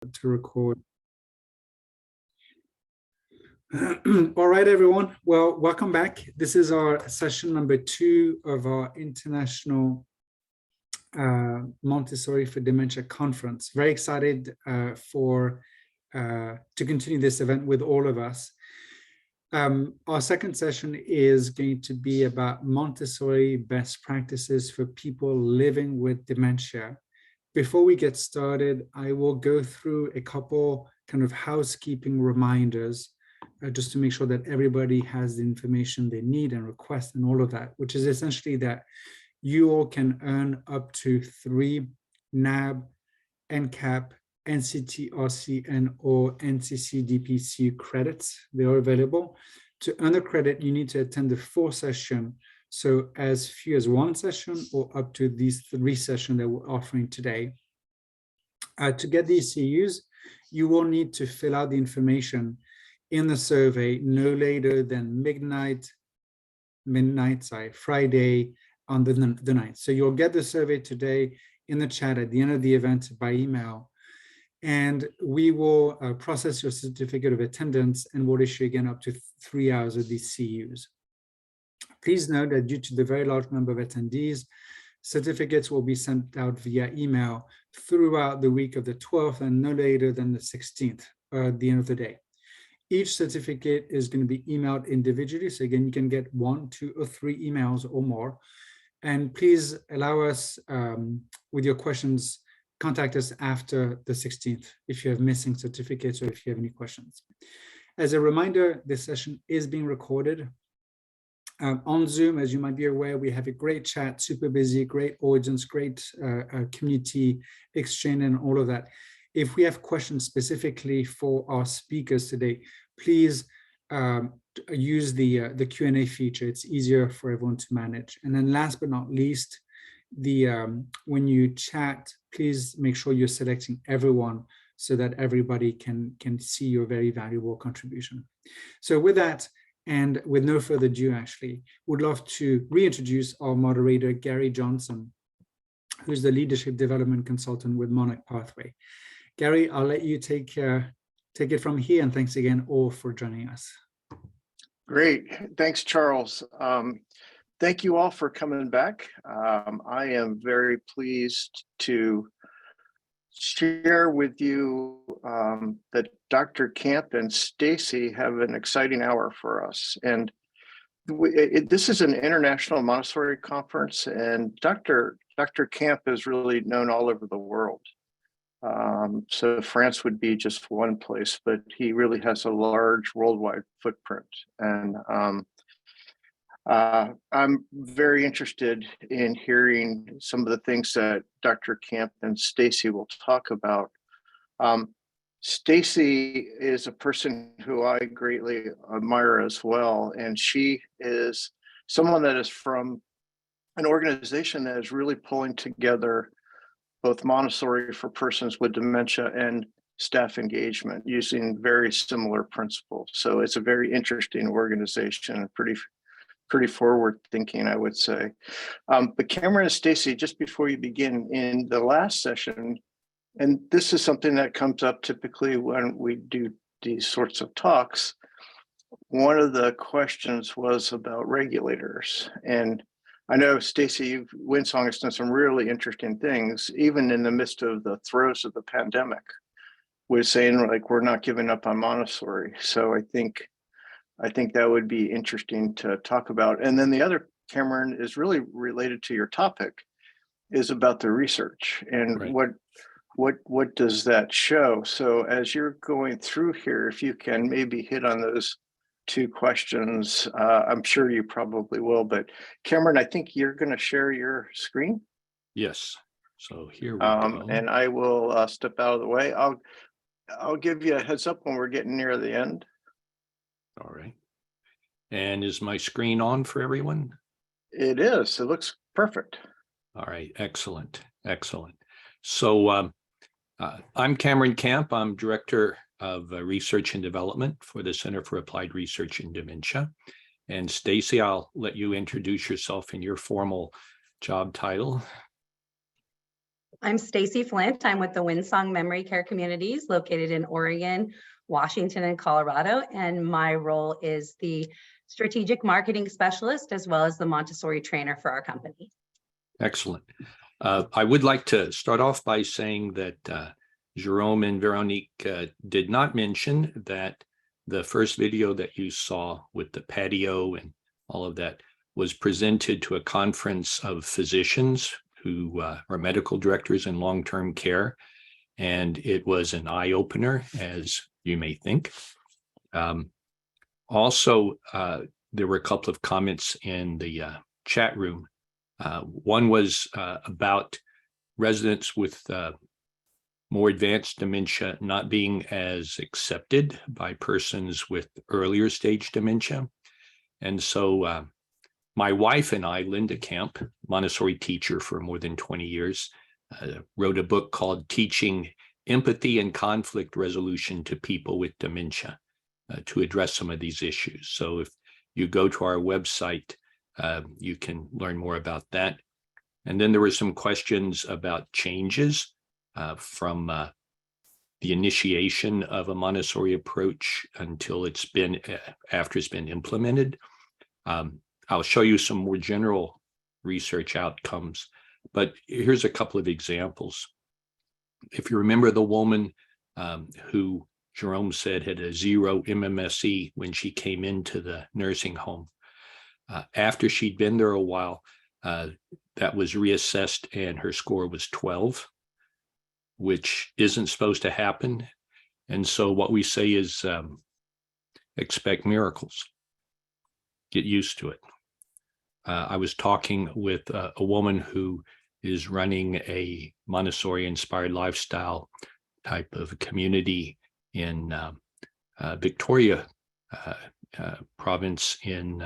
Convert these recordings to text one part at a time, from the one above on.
to record. All right, everyone. Well, welcome back. This is our session number 2 of our International Montessori for Dementia Conference. Very excited to continue this event with all of us. Our second session is going to be about Montessori best practices for people living with dementia. Before we get started, I will go through a couple kind of housekeeping reminders just to make sure that everybody has the information they need and request and all of that, which is essentially that you all can earn up to 3 NAB, NCAP, NCTRC, and or NCC DPCU credits. They are available. To earn the credit, you need to attend the full session. So as few as 1 session or up to these 3 sessions that we're offering today. To get these CUs, you will need to fill out the information in the survey no later than Friday on the 9th. So you'll get the survey today in the chat at the end of the event by email. And we will process your certificate of attendance and we'll issue again up to 3 hours of these CUs. Please note that due to the very large number of attendees, certificates will be sent out via email throughout the week of the 12th and no later than the 16th, at the end of the day. Each certificate is going to be emailed individually. So again, you can get 1, 2, or 3 emails or more. And please allow us with your questions, contact us after the 16th if you have missing certificates or if you have any questions. As a reminder, this session is being recorded. On Zoom, as you might be aware, we have a great chat, super busy, great audience, great community exchange and all of that. If we have questions specifically for our speakers today, please use the Q&A feature. It's easier for everyone to manage. And then last but not least, when you chat, please make sure you're selecting everyone so that everybody can see your very valuable contribution. So with that, and with no further ado, actually, would love to reintroduce our moderator, Gary Johnson, who's the leadership development consultant with Monarch Pathway. Gary, I'll let you take it from here, and thanks again all for joining us. Great, thanks, Charles. Thank you all for coming back. I am very pleased to share with you that Dr. Camp and Stacy have an exciting hour for us. And this is an international Montessori conference, and Dr. Camp is really known all over the world. So France would be just one place, but he really has a large worldwide footprint. And I'm very interested in hearing some of the things that Dr. Camp and Stacy will talk about. Stacy is a person who I greatly admire as well, and she is someone that is from an organization that is really pulling together both Montessori for persons with dementia and staff engagement using very similar principles. So it's a very interesting organization, pretty forward thinking, I would say. But Cameron and Stacy, just before you begin, in the last session, and this is something that comes up typically when we do these sorts of talks, one of the questions was about regulators. And I know, Stacy, Winsong has done some really interesting things, even in the midst of the throes of the pandemic, with saying, like, we're not giving up on Montessori. So I think that would be interesting to talk about. And then the other, Cameron, is really related to your topic, is about the research and right. What does that show? So as you're going through here, if you can maybe hit on those 2 questions, I'm sure you probably will, but Cameron, I think you're going to share your screen. Yes. So here we go. And I will step out of the way. I'll give you a heads up when we're getting near the end. All right. And is my screen on for everyone? It is. It looks perfect. All right. Excellent. Excellent. So I'm Cameron Camp. I'm Director of Research and Development for the Center for Applied Research in Dementia. And Stacy, I'll let you introduce yourself in your formal job title. I'm Stacy Flint. I'm with the Windsong Memory Care Communities located in Oregon, Washington, and Colorado. And my role is the strategic marketing specialist as well as the Montessori trainer for our company. Excellent. I would like to start off by saying that Jerome and Veronique did not mention that the first video that you saw with the patio and all of that was presented to a conference of physicians who are medical directors in long-term care. And it was an eye-opener, as you may think. Also, there were a couple of comments in the chat room. One was about residents with more advanced dementia not being as accepted by persons with earlier stage dementia. And so my wife and I, Linda Camp, Montessori teacher for more than 20 years, wrote a book called Teaching Empathy and Conflict Resolution to People with Dementia to address some of these issues. So if you go to our website, you can learn more about that. And then there were some questions about changes from the initiation of a Montessori approach until it's been, after it's been implemented. I'll show you some more general research outcomes, but here's a couple of examples. If you remember the woman who Jerome said had a 0 MMSE when she came into the nursing home, after she'd been there a while, that was reassessed and her score was 12, which isn't supposed to happen. And so what we say is expect miracles. Get used to it. I was talking with a woman who is running a Montessori-inspired lifestyle type of community in Victoria province in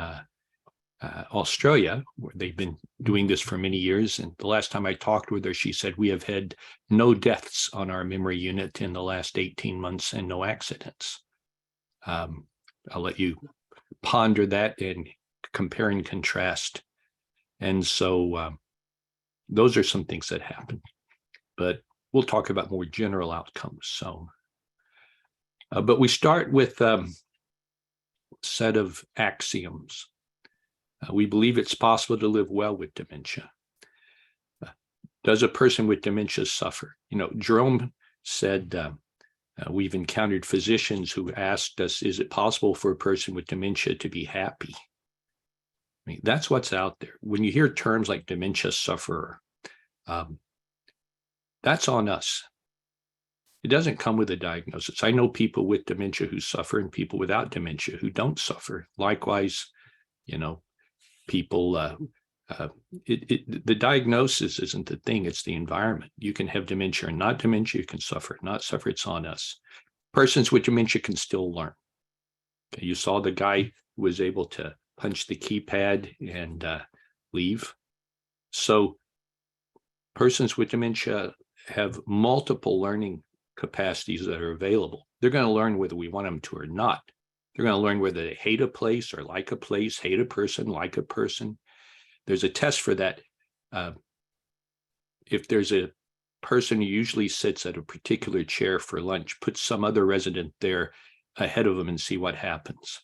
Australia, where they've been doing this for many years. And the last time I talked with her, she said, we have had no deaths on our memory unit in the last 18 months and no accidents. I'll let you ponder that and compare and contrast. And so those are some things that happen, but we'll talk about more general outcomes. So, but we start with a set of axioms. We believe it's possible to live well with dementia. Does a person with dementia suffer? You know, Jerome said, we've encountered physicians who asked us, is it possible for a person with dementia to be happy? I mean, that's what's out there. When you hear terms like dementia sufferer, that's on us. It doesn't come with a diagnosis. I know people with dementia who suffer and people without dementia who don't suffer. Likewise, you know, people, the diagnosis isn't the thing, it's the environment. You can have dementia and not dementia, you can suffer, not suffer, it's on us. Persons with dementia can still learn. Okay, you saw the guy who was able to punch the keypad and leave. So persons with dementia have multiple learning capacities that are available. They're going to learn whether we want them to or not. They're going to learn whether they hate a place or like a place, hate a person, like a person. There's a test for that. If there's a person who usually sits at a particular chair for lunch, put some other resident there ahead of them and see what happens.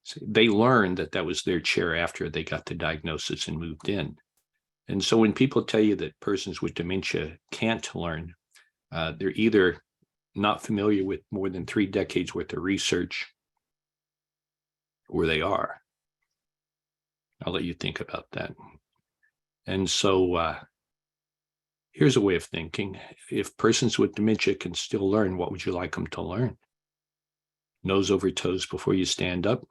So they learned that that was their chair after they got the diagnosis and moved in. And so when people tell you that persons with dementia can't learn, they're either not familiar with more than 3 decades worth of research, or they are. I'll let you think about that. And so here's a way of thinking. If persons with dementia can still learn, what would you like them to learn? Nose over toes before you stand up,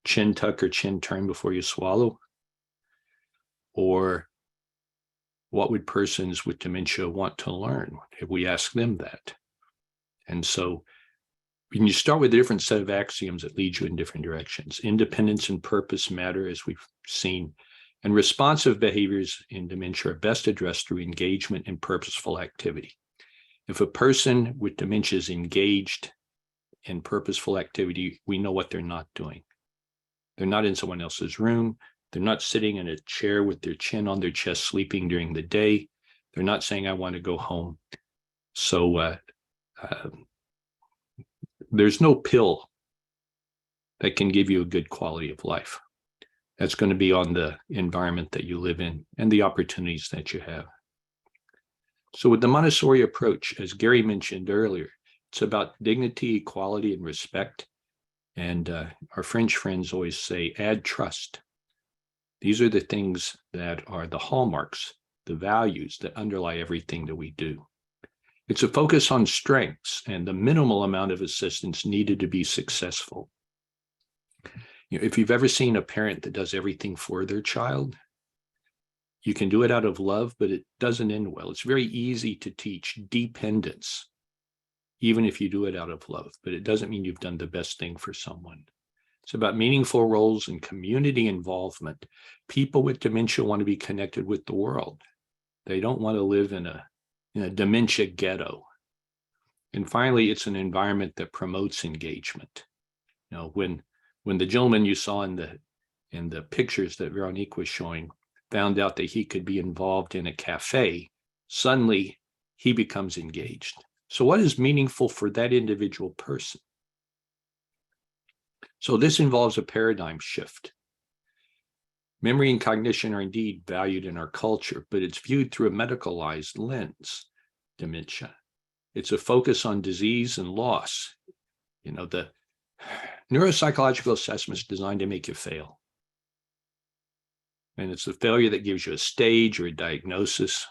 chin tuck or chin turn before you swallow? Or what would persons with dementia want to learn if we ask them that? And so when you start with a different set of axioms that lead you in different directions, independence and purpose matter, as we've seen, and responsive behaviors in dementia are best addressed through engagement and purposeful activity. If a person with dementia is engaged in purposeful activity, we know what they're not doing. They're not in someone else's room. They're not sitting in a chair with their chin on their chest, sleeping during the day. They're not saying, I want to go home. So there's no pill that can give you a good quality of life. That's going to be on the environment that you live in and the opportunities that you have. So with the Montessori approach, as Gary mentioned earlier, it's about dignity, equality, and respect. And our French friends always say, add trust. These are the things that are the hallmarks, the values that underlie everything that we do. It's a focus on strengths and the minimal amount of assistance needed to be successful. You know, if you've ever seen a parent that does everything for their child, you can do it out of love, but it doesn't end well. It's very easy to teach dependence, even if you do it out of love, but it doesn't mean you've done the best thing for someone. It's about meaningful roles and community involvement. People with dementia want to be connected with the world. They don't want to live in a dementia ghetto. And finally, it's an environment that promotes engagement. You know, when the gentleman you saw in the pictures that Veronique was showing found out that he could be involved in a cafe, suddenly he becomes engaged. So what is meaningful for that individual person? So this involves a paradigm shift. Memory and cognition are indeed valued in our culture, but it's viewed through a medicalized lens, dementia. It's a focus on disease and loss. You know, the neuropsychological assessment is designed to make you fail. And it's the failure that gives you a stage or a diagnosis.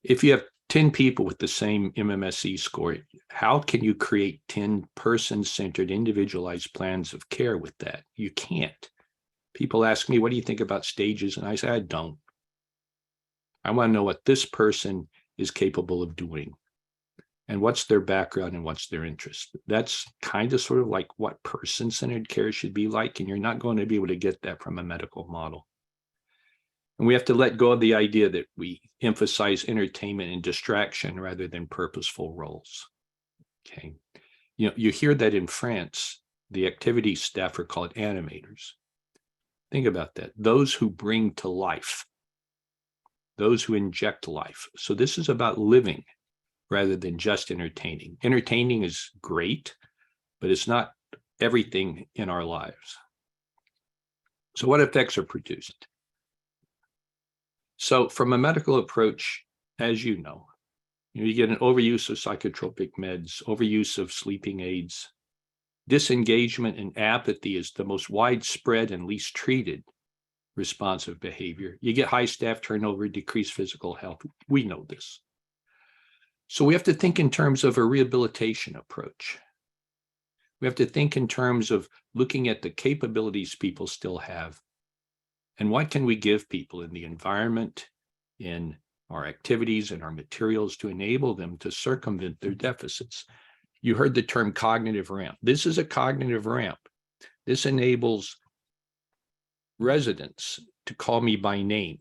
If you have 10 people with the same MMSE score, how can you create 10 person-centered individualized plans of care with that? You can't. People ask me, what do you think about stages? And I say, I don't. I want to know what this person is capable of doing and what's their background and what's their interest. That's kind of sort of like what person-centered care should be like, and you're not going to be able to get that from a medical model. And we have to let go of the idea that we emphasize entertainment and distraction rather than purposeful roles. Okay. You know, you hear that in France, the activity staff are called animators. Think about that. Those who bring to life, those who inject life. So this is about living rather than just entertaining. Entertaining is great, but it's not everything in our lives. So what effects are produced? So from a medical approach, as you know, you get an overuse of psychotropic meds, overuse of sleeping aids. Disengagement and apathy is the most widespread and least treated responsive behavior. You get high staff turnover, decreased physical health. We know this. So we have to think in terms of a rehabilitation approach. We have to think in terms of looking at the capabilities people still have. And what can we give people in the environment, in our activities, and our materials to enable them to circumvent their deficits? You heard the term cognitive ramp. This is a cognitive ramp. This enables residents to call me by name.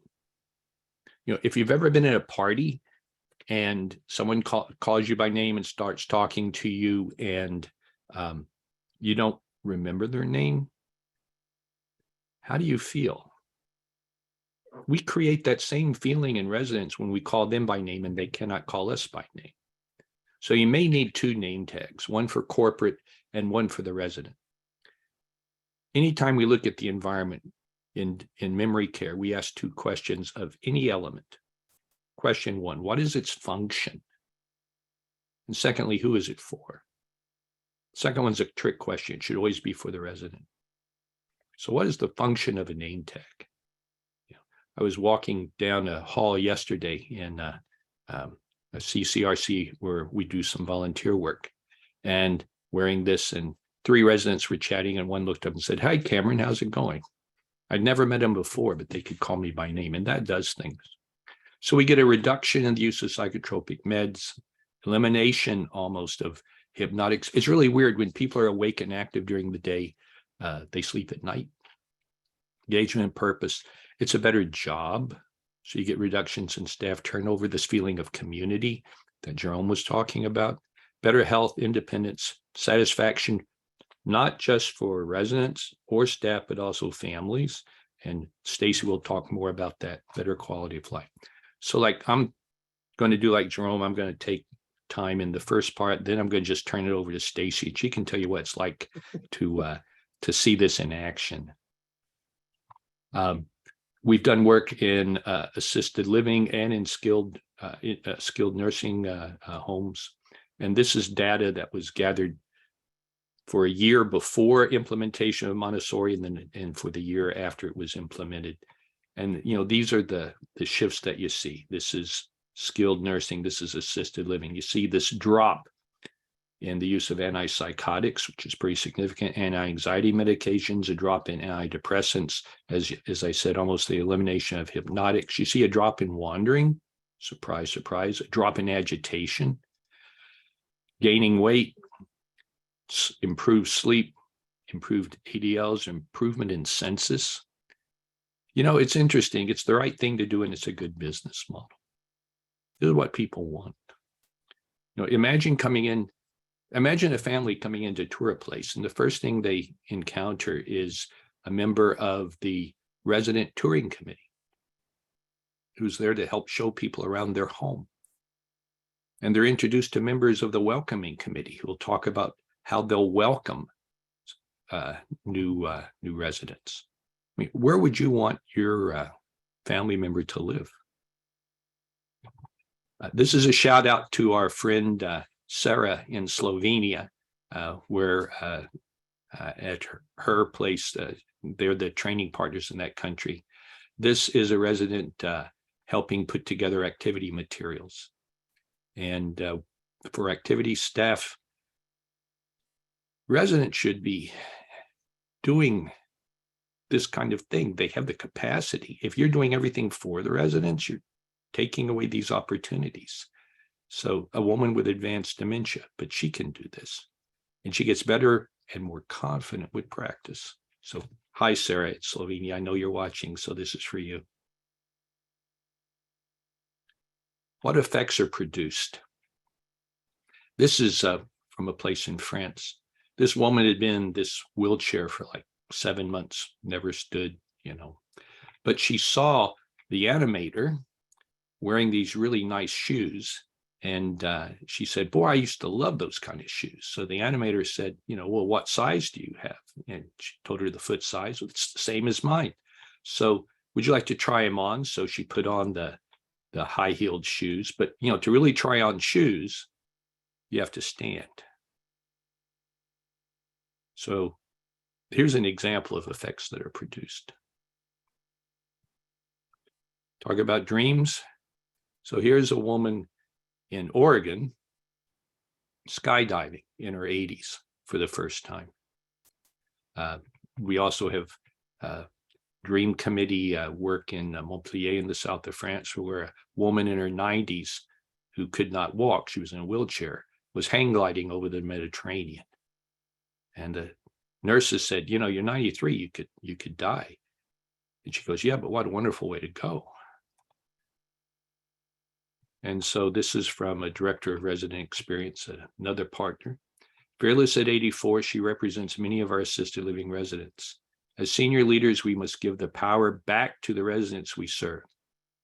You know, if you've ever been at a party and someone calls you by name and starts talking to you and you don't remember their name, how do you feel? We create that same feeling in residents when we call them by name and they cannot call us by name. So you may need two name tags, one for corporate and one for the resident. Anytime we look at the environment in memory care, we ask two questions of any element. Question one, what is its function? And secondly, who is it for? Second one's a trick question. It should always be for the resident. So what is the function of a name tag? I was walking down a hall yesterday in a CCRC where we do some volunteer work, and wearing this, and three residents were chatting, and one looked up and said, "Hi, Cameron, how's it going?" I'd never met him before, but they could call me by name, and that does things. So we get a reduction in the use of psychotropic meds, elimination almost of hypnotics. It's really weird when people are awake and active during the day, they sleep at night. Engagement and purpose. It's a better job. So you get reductions in staff turnover, this feeling of community that Jerome was talking about, better health, independence, satisfaction, not just for residents or staff, but also families. And Stacy will talk more about that, better quality of life. So like I'm going to do like Jerome, I'm going to take time in the first part, then I'm going to just turn it over to Stacy. She can tell you what it's like to see this in action. We've done work in assisted living and in skilled nursing homes. And this is data that was gathered for a year before implementation of Montessori and for the year after it was implemented. And, you know, these are the shifts that you see. This is skilled nursing. This is assisted living. You see this drop in the use of antipsychotics, which is pretty significant, anti-anxiety medications, a drop in antidepressants, as I said, almost the elimination of hypnotics. You see a drop in wandering, surprise, surprise, a drop in agitation, gaining weight, improved sleep, improved ADLs, improvement in census. You know, it's interesting. It's the right thing to do, and it's a good business model. This is what people want. You know, imagine a family coming in to tour a place, and the first thing they encounter is a member of the resident touring committee who's there to help show people around their home. And they're introduced to members of the welcoming committee who will talk about how they'll welcome new residents. I mean, where would you want your family member to live? This is a shout out to our friend Sarah in Slovenia, where at her place, they're the training partners in that country. This is a resident helping put together activity materials. And for activity staff, residents should be doing this kind of thing. They have the capacity. If you're doing everything for the residents, you're taking away these opportunities. So a woman with advanced dementia, but she can do this. And she gets better and more confident with practice. So hi, Sarah, it's Slovenia. I know you're watching, so this is for you. What effects are produced? This is from a place in France. This woman had been in this wheelchair for like 7 months, never stood, you know, but she saw the animator wearing these really nice shoes. And she said, boy, I used to love those kind of shoes. So the animator said, you know, well, what size do you have? And she told her the foot size. Well, it's the same as mine. So would you like to try them on? So she put on the high-heeled shoes. But, you know, to really try on shoes, you have to stand. So here's an example of effects that are produced. Talk about dreams. So here's a woman in Oregon skydiving in her 80s for the first time. We also have dream committee work in Montpellier in the south of France, where a woman in her 90s who could not walk, she was in a wheelchair, was hang gliding over the Mediterranean. And the nurses said, you know, you're 93, you could die. And she goes, yeah, but what a wonderful way to go. And so this is from a director of resident experience, another partner. Fearless at 84, she represents many of our assisted living residents. As senior leaders, we must give the power back to the residents we serve,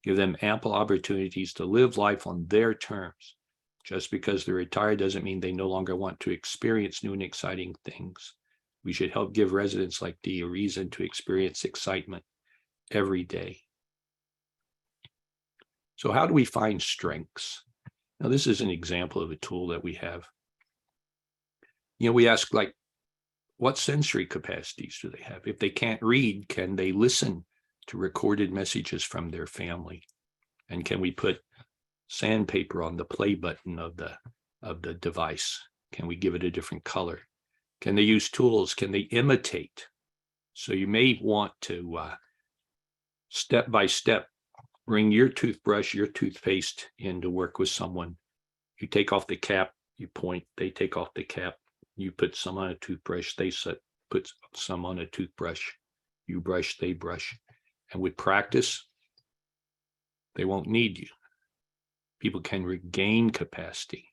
give them ample opportunities to live life on their terms. Just because they're retired doesn't mean they no longer want to experience new and exciting things. We should help give residents like Dee a reason to experience excitement every day. So how do we find strengths? Now, this is an example of a tool that we have. You know, we ask, like, what sensory capacities do they have? If they can't read, can they listen to recorded messages from their family? And can we put sandpaper on the play button of the device? Can we give it a different color? Can they use tools? Can they imitate? So you may want to step by step bring your toothbrush, your toothpaste in to work with someone. You take off the cap, you point, they take off the cap, you put some on a toothbrush, they put some on a toothbrush, you brush, they brush. And with practice, they won't need you. People can regain capacity.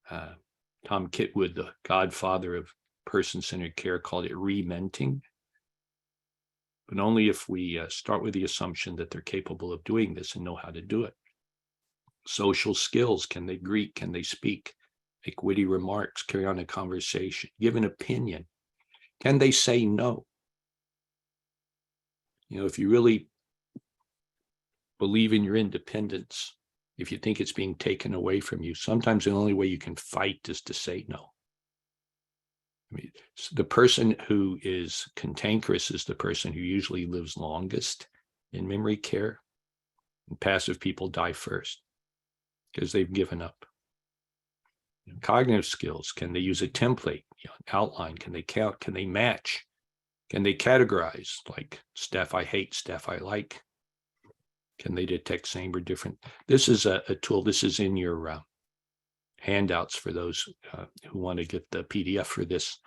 Tom Kitwood, the godfather of person-centered care, called it rementing. But only if we start with the assumption that they're capable of doing this and know how to do it. Social skills, can they greet, can they speak, make witty remarks, carry on a conversation, give an opinion? Can they say no? If you really believe in your independence, if you think it's being taken away from you, sometimes the only way you can fight is to say no. I mean, the person who is cantankerous is the person who usually lives longest in memory care. And passive people die first because they've given up. Cognitive skills, can they use a template, outline? Can they count? Can they match? Can they categorize, like stuff I hate, stuff I like? Can they detect same or different? This is a tool. This is in your handouts for those who want to get the PDF for this.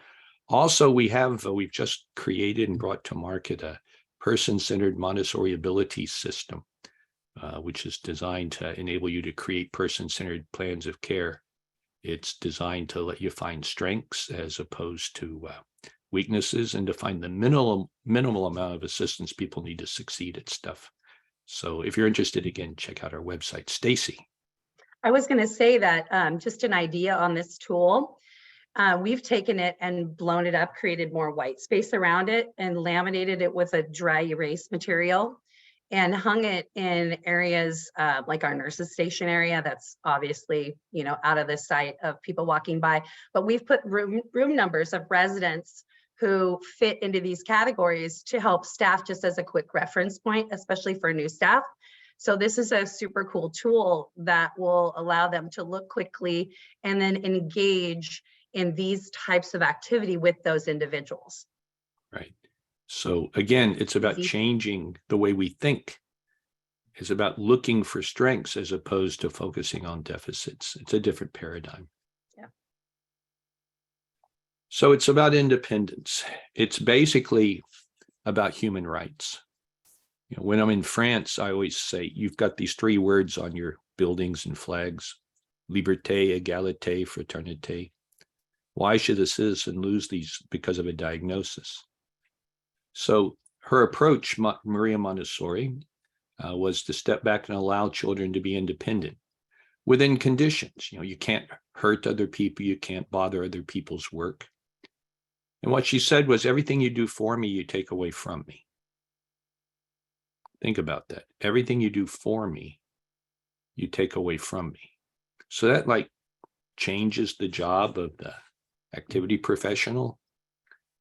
Also, we've just created and brought to market a person-centered Montessori ability system, which is designed to enable you to create person-centered plans of care. It's designed to let you find strengths as opposed to weaknesses, and to find the minimal amount of assistance people need to succeed at stuff. So if you're interested, again, check out our website. Stacy. I was going to say that just an idea on this tool. We've taken it and blown it up, created more white space around it, and laminated it with a dry erase material and hung it in areas like our nurses station area. That's obviously, out of the sight of people walking by, but we've put room numbers of residents who fit into these categories to help staff, just as a quick reference point, especially for new staff. So this is a super cool tool that will allow them to look quickly and then engage in these types of activity with those individuals. Right. So again, it's about changing the way we think. It's about looking for strengths as opposed to focusing on deficits. It's a different paradigm. Yeah. So it's about independence. It's basically about human rights. When I'm in France, I always say, you've got these 3 words on your buildings and flags: liberté, égalité, fraternité. Why should a citizen lose these because of a diagnosis? So her approach, Maria Montessori, was to step back and allow children to be independent within conditions. You can't hurt other people. You can't bother other people's work. And what she said was, everything you do for me, you take away from me. Think about that. Everything you do for me, you take away from me. So that changes the job of the activity professional.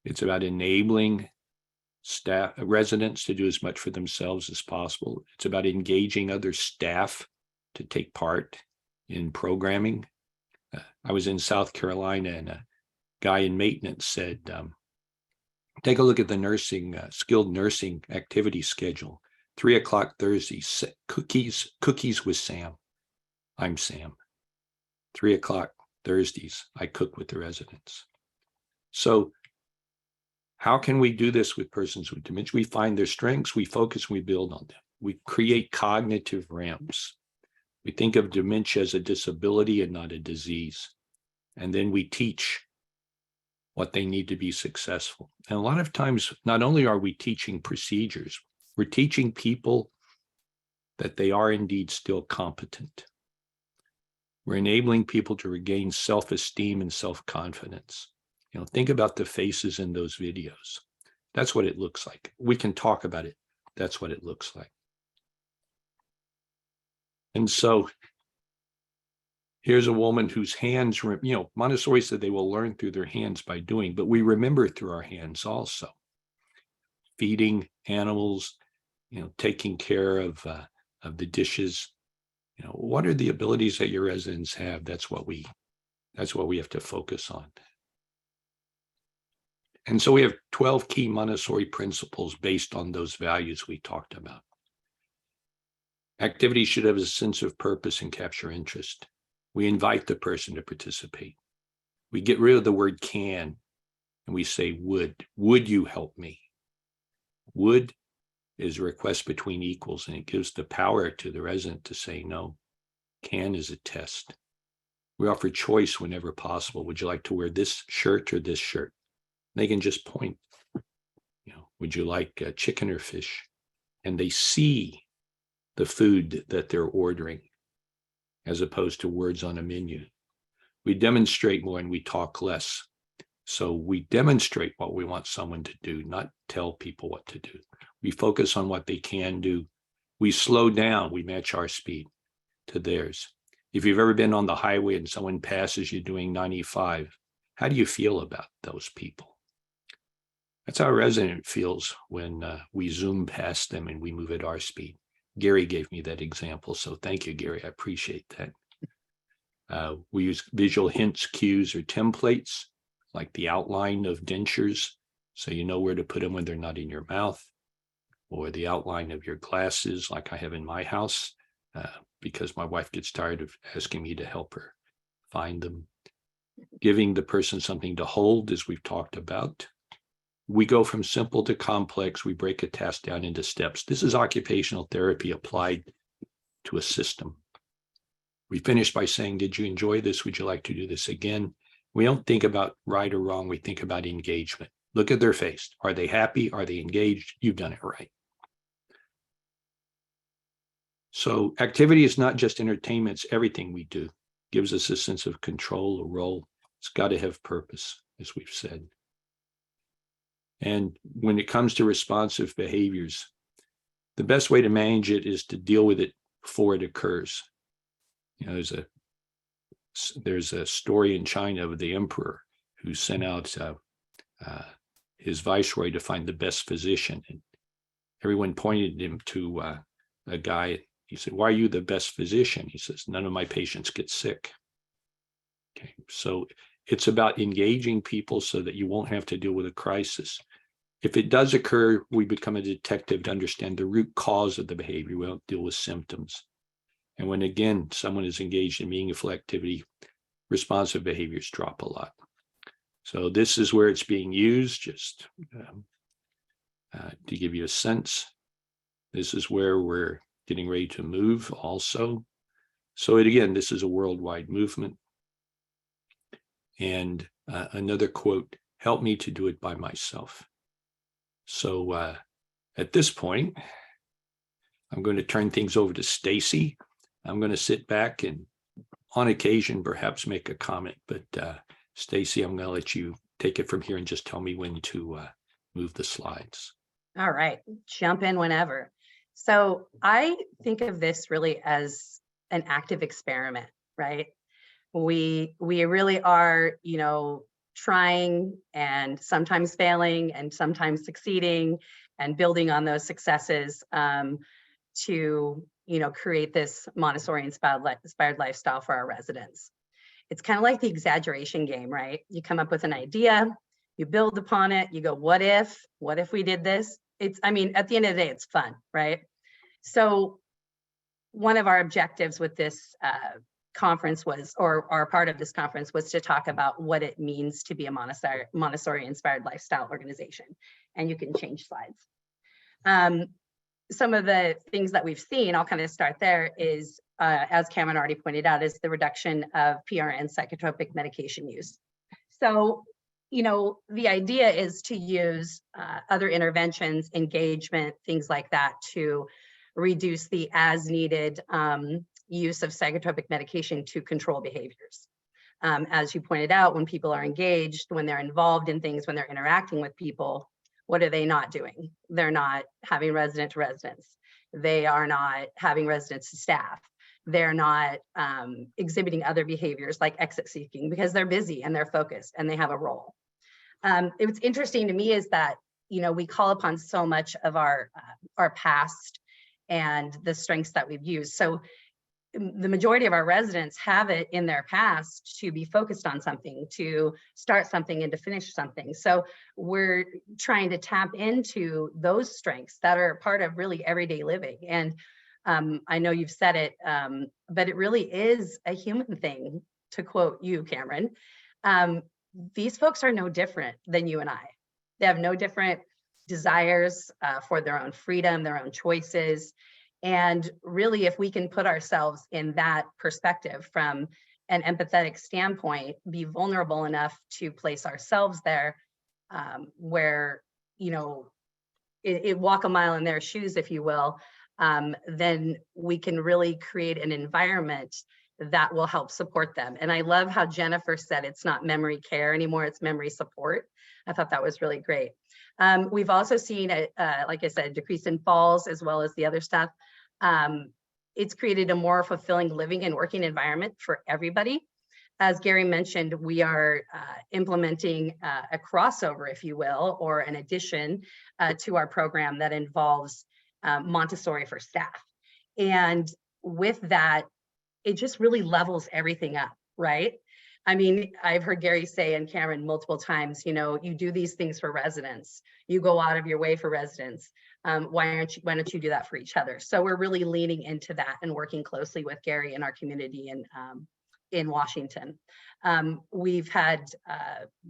It's about enabling staff, residents, to do as much for themselves as possible. It's about engaging other staff to take part in programming. I was in South Carolina, and a guy in maintenance said, take a look at the nursing, skilled nursing activity schedule. 3:00 Thursday, cookies with Sam. I'm Sam. 3:00 Thursdays, I cook with the residents. So how can we do this with persons with dementia? We find their strengths, we focus, we build on them. We create cognitive ramps. We think of dementia as a disability and not a disease. And then we teach what they need to be successful. And a lot of times, not only are we teaching procedures, we're teaching people that they are indeed still competent. We're enabling people to regain self-esteem and self-confidence. Think about the faces in those videos. That's what it looks like. We can talk about it. That's what it looks like. And so here's a woman whose hands, Montessori said they will learn through their hands by doing, but we remember through our hands also. Feeding animals, taking care of the dishes. What are the abilities that your residents have? That's what we have to focus on. And so we have 12 key Montessori principles based on those values we talked about. Activities should have a sense of purpose and capture interest. We invite the person to participate. We get rid of the word can, and we say would. Would you help me? Would is a request between equals, and it gives the power to the resident to say no. Can is a test. We offer choice whenever possible. Would you like to wear this shirt or this shirt? They can just point. Would you like chicken or fish? And they see the food that they're ordering. as opposed to words on a menu. We demonstrate more and we talk less. So we demonstrate what we want someone to do, not tell people what to do. We focus on what they can do. We slow down, we match our speed to theirs. If you've ever been on the highway and someone passes you doing 95, how do you feel about those people? That's how a resident feels when we zoom past them and we move at our speed. Gary gave me that example, so thank you, Gary. I appreciate that. We use visual hints, cues, or templates, like the outline of dentures, so you know where to put them when they're not in your mouth, or the outline of your glasses, like I have in my house, because my wife gets tired of asking me to help her find them. Giving the person something to hold, as we've talked about. We go from simple to complex. We break a task down into steps. This is occupational therapy applied to a system. We finish by saying, did you enjoy this? Would you like to do this again? We don't think about right or wrong. We think about engagement. Look at their face. Are they happy? Are they engaged? You've done it right. So activity is not just entertainment. It's everything we do. Gives us a sense of control, a role. It's got to have purpose, as we've said. And when it comes to responsive behaviors, the best way to manage it is to deal with it before it occurs. You know, there's a story in China of the emperor who sent out his viceroy to find the best physician. And everyone pointed him to a guy. He said, "Why are you the best physician?" He says, "None of my patients get sick." Okay, so it's about engaging people so that you won't have to deal with a crisis. If it does occur, we become a detective to understand the root cause of the behavior. We don't deal with symptoms. And when, again, someone is engaged in meaningful activity, responsive behaviors drop a lot. So this is where it's being used, just to give you a sense. This is where we're getting ready to move also. So again, this is a worldwide movement. And another quote, "Help me to do it by myself." So at this point, I'm going to turn things over to Stacy. I'm going to sit back and on occasion perhaps make a comment, but Stacy, I'm going to let you take it from here and just tell me when to move the slides. All right, jump in whenever. So I think of this really as an active experiment, right? We really are, trying and sometimes failing and sometimes succeeding and building on those successes to, create this Montessori inspired lifestyle for our residents. It's kind of like the exaggeration game, right? You come up with an idea, you build upon it, you go, what if we did this? At the end of the day, it's fun, right? So one of our objectives with this conference was, or part of this conference was to talk about what it means to be a Montessori inspired lifestyle organization. And you can change slides. Some of the things that we've seen, I'll kind of start there, is as Cameron already pointed out, is the reduction of PRN psychotropic medication use. So, the idea is to use other interventions, engagement, things like that to reduce the as needed use of psychotropic medication to control behaviors. As you pointed out, when people are engaged, when they're involved in things, when they're interacting with people, what are they not doing? They're not having resident to residents. They are not having residents to staff. They're not exhibiting other behaviors like exit seeking because they're busy and they're focused and they have a role. What's interesting to me is that, we call upon so much of our past and the strengths that we've used. So the majority of our residents have it in their past to be focused on something, to start something and to finish something. So we're trying to tap into those strengths that are part of really everyday living. And I know you've said it, but it really is a human thing, to quote you, Cameron. These folks are no different than you and I. They have no different desires for their own freedom, their own choices. And really, if we can put ourselves in that perspective from an empathetic standpoint, be vulnerable enough to place ourselves there where, it walk a mile in their shoes, if you will, then we can really create an environment that will help support them. And I love how Jennifer said it's not memory care anymore, it's memory support. I thought that was really great. We've also seen, like I said, a decrease in falls as well as the other stuff. It's created a more fulfilling living and working environment for everybody. As Gary mentioned, we are implementing a crossover, if you will, or an addition to our program that involves Montessori for staff. And with that, it just really levels everything up, right? I mean, I've heard Gary say, and Cameron multiple times, you know, you do these things for residents, you go out of your way for residents. Why don't you do that for each other? So we're really leaning into that and working closely with Gary and our community in Washington. We've had,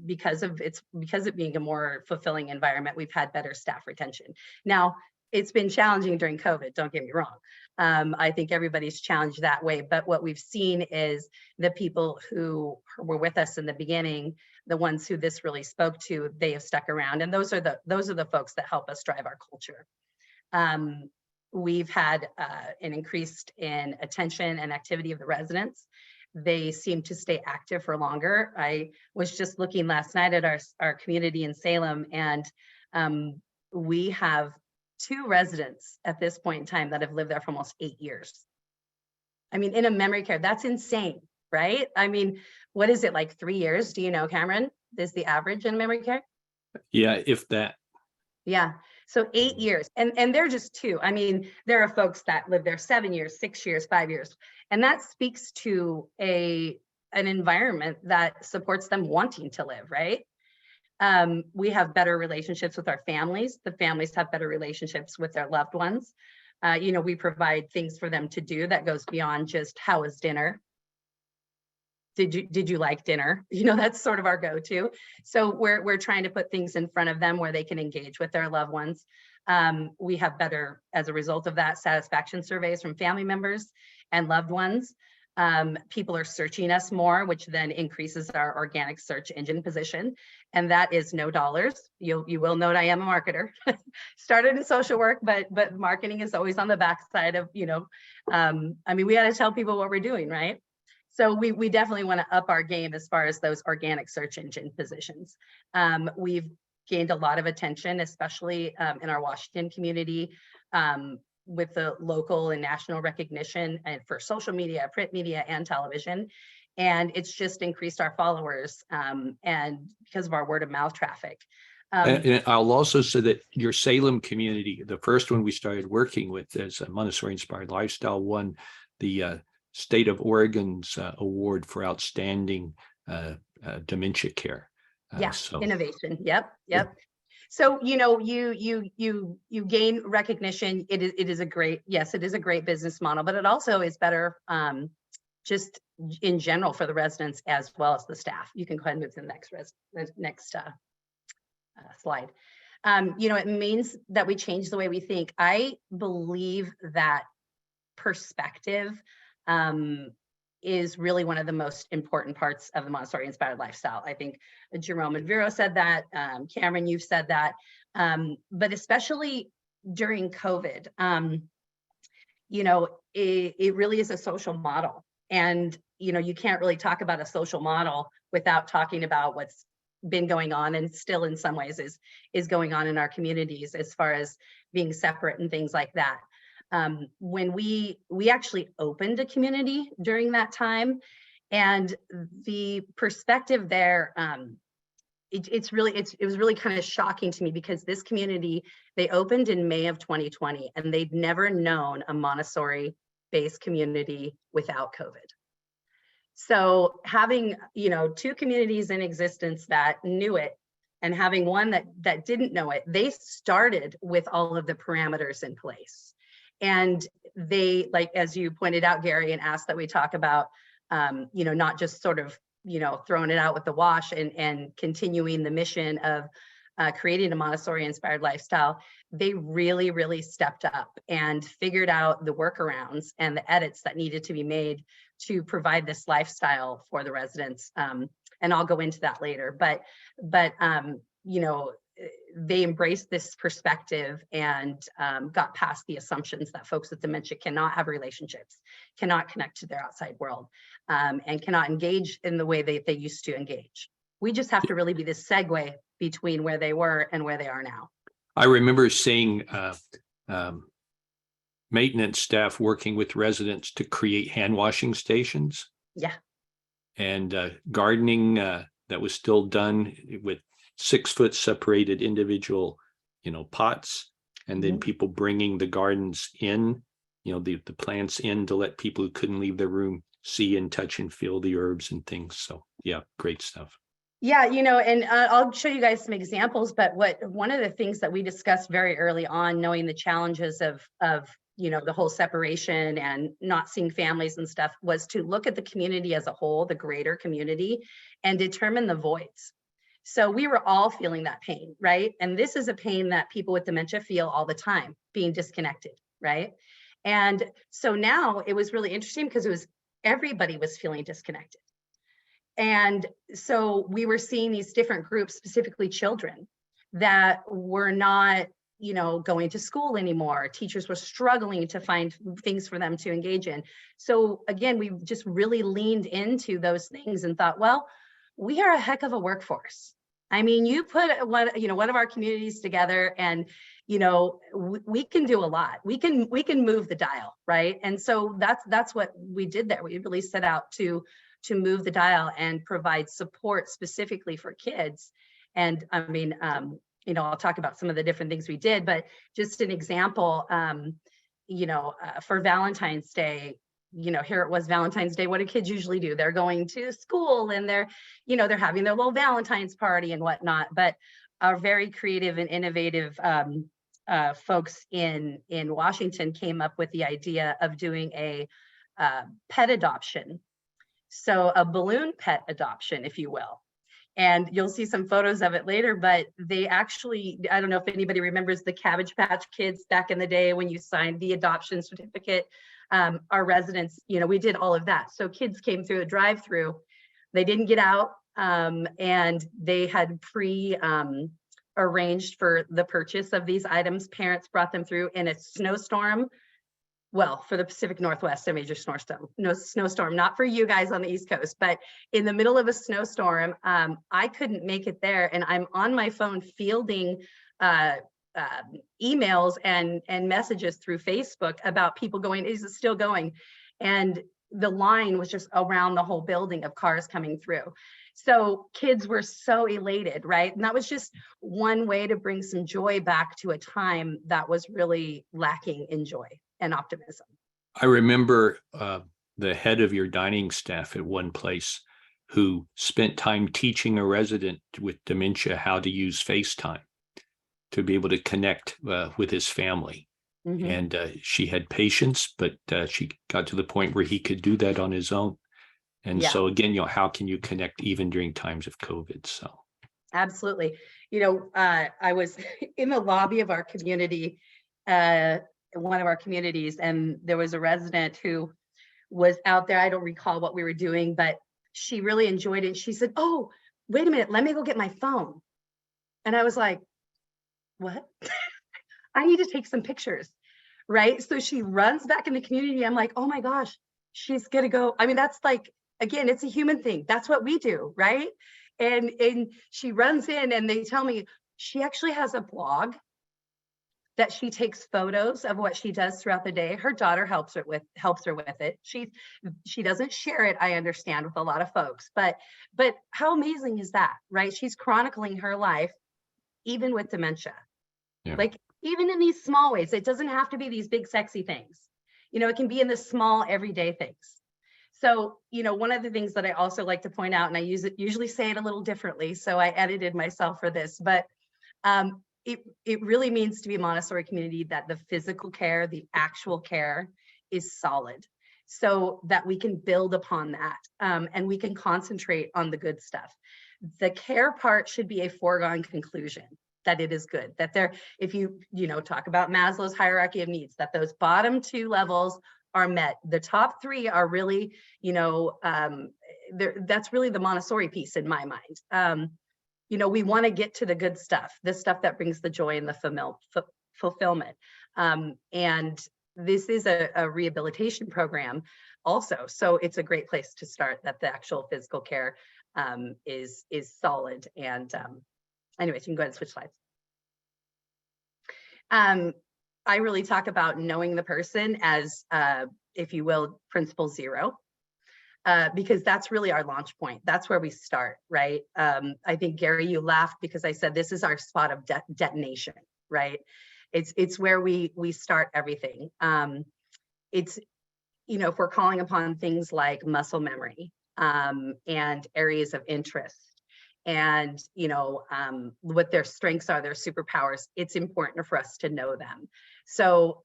because it being a more fulfilling environment, we've had better staff retention. Now, it's been challenging during COVID, don't get me wrong. I think everybody's challenged that way, but what we've seen is the people who were with us in the beginning, the ones who this really spoke to, they have stuck around, and those are the folks that help us drive our culture. We've had an increase in attention and activity of the residents. They seem to stay active for longer. I was just looking last night at our community in Salem, and we have 2 residents at this point in time that have lived there for almost 8 years. I mean, in a memory care, that's insane, right? I mean, what is it, like 3 years? Do you know, Cameron, is the average in memory care? Yeah, if that. Yeah, so 8 years, and they're just 2. I mean, there are folks that live there 7 years, 6 years, 5 years, and that speaks to an environment that supports them wanting to live, right? We have better relationships with our families. The families have better relationships with their loved ones. You know, we provide things for them to do that goes beyond just, how was dinner? Did you like dinner? You know, that's sort of our go-to. So we're trying to put things in front of them where they can engage with their loved ones. We have better, as a result of that, satisfaction surveys from family members and loved ones. People are searching us more, which then increases our organic search engine position. And that is no dollars. You will note I am a marketer. Started in social work, but marketing is always on the backside of, you know, I mean, we got to tell people what we're doing, right? So we definitely want to up our game as far as those organic search engine positions. We've gained a lot of attention, especially in our Washington community, with the local and national recognition and for social media, print media, and television. And it's just increased our followers and because of our word of mouth traffic. And I'll also say that your Salem community, the first one we started working with as a Montessori inspired lifestyle, won the State of Oregon's award for outstanding dementia care. Yeah, so innovation. Yep. So, you know, you gain recognition. It is a great, yes, it is a great business model, but it also is better just in general for the residents as well as the staff. You can go ahead and move to the next slide. You know, it means that we change the way we think. I believe that perspective is really one of the most important parts of the Montessori inspired lifestyle. I think Jerome and Vero said that, Cameron, you've said that, but especially during COVID, you know, it really is a social model. And, you know, you can't really talk about a social model without talking about what's been going on and still in some ways is going on in our communities as far as being separate and things like that. When we actually opened a community during that time, and the perspective there, it was really kind of shocking to me because this community, they opened in May of 2020, and they'd never known a Montessori-based community without COVID. So having, you know, 2 communities in existence that knew it, and having one that didn't know it, they started with all of the parameters in place. And they, like, as you pointed out, Gary, and asked that we talk about, you know, not just sort of, you know, throwing it out with the wash and continuing the mission of creating a Montessori inspired lifestyle. They really, really stepped up and figured out the workarounds and the edits that needed to be made to provide this lifestyle for the residents. And I'll go into that later. But you know, they embraced this perspective and got past the assumptions that folks with dementia cannot have relationships, cannot connect to their outside world, and cannot engage in the way they used to engage. We just have to really be this segue between where they were and where they are now. I remember seeing maintenance staff working with residents to create hand washing stations. Yeah. And gardening that was still done with 6 foot separated individual, pots, and then people bringing the gardens in, the plants in to let people who couldn't leave their room see and touch and feel the herbs and things. So yeah, great stuff. Yeah, and I'll show you guys some examples, but one of the things that we discussed very early on, knowing the challenges of the whole separation and not seeing families and stuff, was to look at the community as a whole, the greater community, and determine the voids. So we were all feeling that pain, right? And this is a pain that people with dementia feel all the time, being disconnected, right? And so now it was really interesting because everybody was feeling disconnected. And so we were seeing these different groups, specifically children, that were not, going to school anymore. Teachers were struggling to find things for them to engage in. So again, we just really leaned into those things and thought, well, we are a heck of a workforce. I mean, you put one of our communities together and, we can do a lot. We can move the dial, right? And so that's what we did there. We really set out to move the dial and provide support specifically for kids. And I mean, I'll talk about some of the different things we did, but just an example, for Valentine's Day, here it was Valentine's Day. What do kids usually do? They're going to school and they're having their little Valentine's party and whatnot. But our very creative and innovative folks in Washington came up with the idea of doing a pet adoption. So a balloon pet adoption, if you will. And you'll see some photos of it later, but they actually, I don't know if anybody remembers the Cabbage Patch Kids back in the day when you signed the adoption certificate. Our residents, we did all of that. So kids came through a drive-through, they didn't get out, and they had arranged for the purchase of these items. Parents brought them through in a snowstorm. Well, for the Pacific Northwest, a major snowstorm. No snowstorm, not for you guys on the East Coast, but in the middle of a snowstorm, I couldn't make it there, and I'm on my phone fielding emails and messages through Facebook about people going, is it still going? And the line was just around the whole building of cars coming through. So kids were so elated, right? And that was just one way to bring some joy back to a time that was really lacking in joy and optimism. I remember the head of your dining staff at one place who spent time teaching a resident with dementia how to use FaceTime to be able to connect with his family. Mm-hmm. And she had patience, but she got to the point where he could do that on his own. And so again, how can you connect even during times of COVID? So absolutely. I was in the lobby of our community, one of our communities, and there was a resident who was out there. I don't recall what we were doing, but she really enjoyed it. She said, "Oh, wait a minute, let me go get my phone." And I was like, "What?" I need to take some pictures, right? So she runs back in the community. I'm like, oh my gosh, she's gonna go. I mean, that's like, again, it's a human thing. That's what we do, right? And she runs in and they tell me she actually has a blog that she takes photos of what she does throughout the day. Her daughter helps her with it. She doesn't share it, I understand, with a lot of folks, but how amazing is that, right? She's chronicling her life, even with dementia. Yeah. Like, even in these small ways, it doesn't have to be these big, sexy things. It can be in the small, everyday things. So, one of the things that I also like to point out, and I usually say it a little differently, so I edited myself for this, but it really means to be a Montessori community that the physical care, the actual care is solid, so that we can build upon that, and we can concentrate on the good stuff. The care part should be a foregone conclusion, that it is good, that if you talk about Maslow's hierarchy of needs, that those bottom 2 levels are met. The top 3 are really, that's really the Montessori piece in my mind. we want to get to the good stuff, the stuff that brings the joy and the fulfillment. And this is a rehabilitation program also. So it's a great place to start, that the actual physical care is solid. And anyways, you can go ahead and switch slides. I really talk about knowing the person as, if you will, principle zero. Because that's really our launch point. That's where we start, right? I think, Gary, you laughed because I said this is our spot of detonation, right? It's where we start everything. It's, if we're calling upon things like muscle memory and areas of interest, and what their strengths are, their superpowers, it's important for us to know them. So